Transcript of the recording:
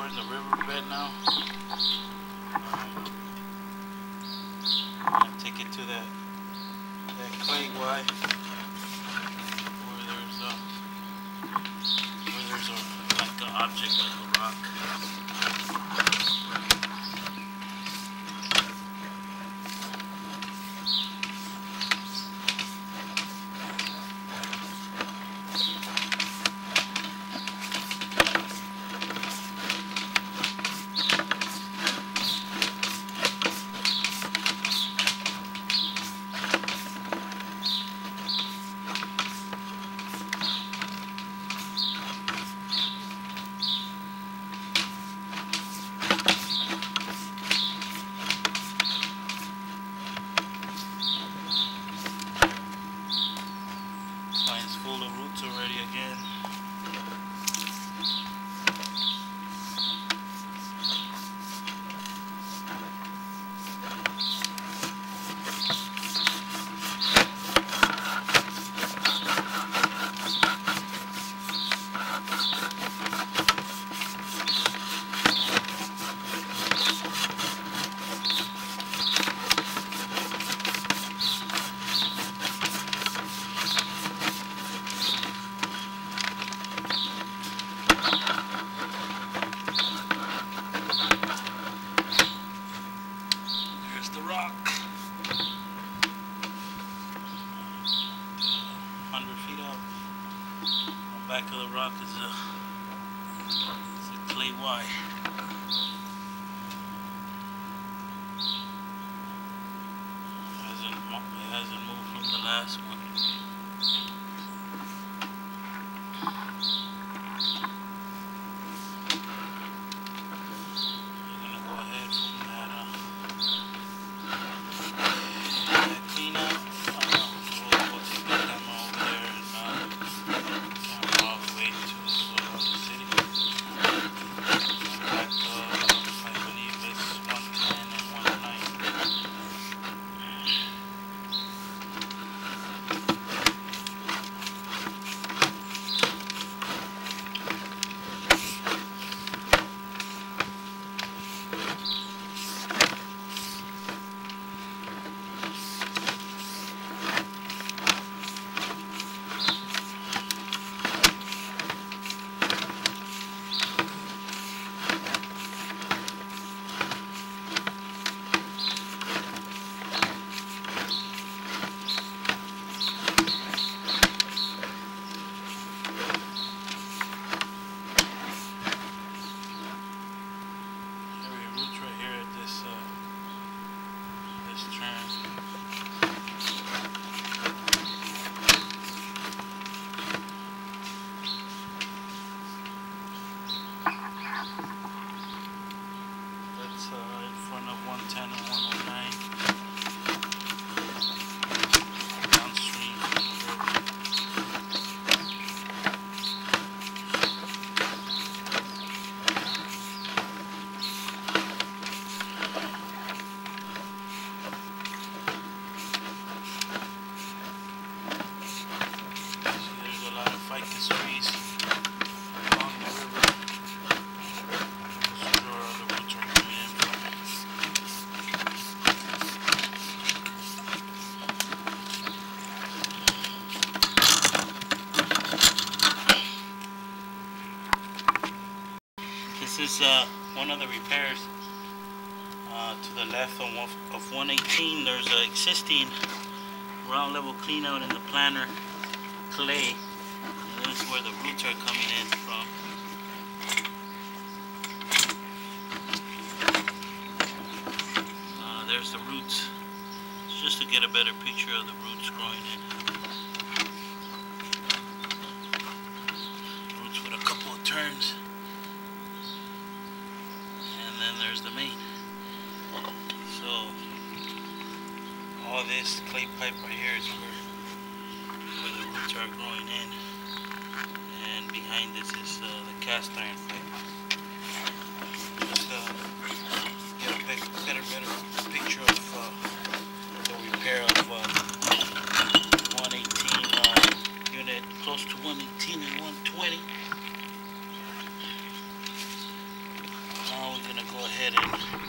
in the riverbed now. I'm gonna take it to that clay Y where there's like an object, like a rock. Mine's full of roots already again. Rock. 100 feet up. On the back of the rock is a clay Y. It hasn't moved from the last one. We're gonna go ahead from that. Clean up. We'll take the camera over there and camera all the way to the city. Back, I believe it's 110 and 109. This turn. That's in front of 110 and 109. Downstream from the river. Ficus trees along the river. This is where all the roots are coming in from. This is one of the repairs to the left of 118. There's an existing ground level clean out in the planter clay. This is where the roots are coming in from. There's the roots. It's just to get a better picture of the roots growing in. Roots with a couple of turns. And then there's the main. So all this clay pipe right here is where the roots are growing in. And behind this is the cast iron pipe. Just get a better picture of the repair of 118 unit, close to 118 and 120. ahead and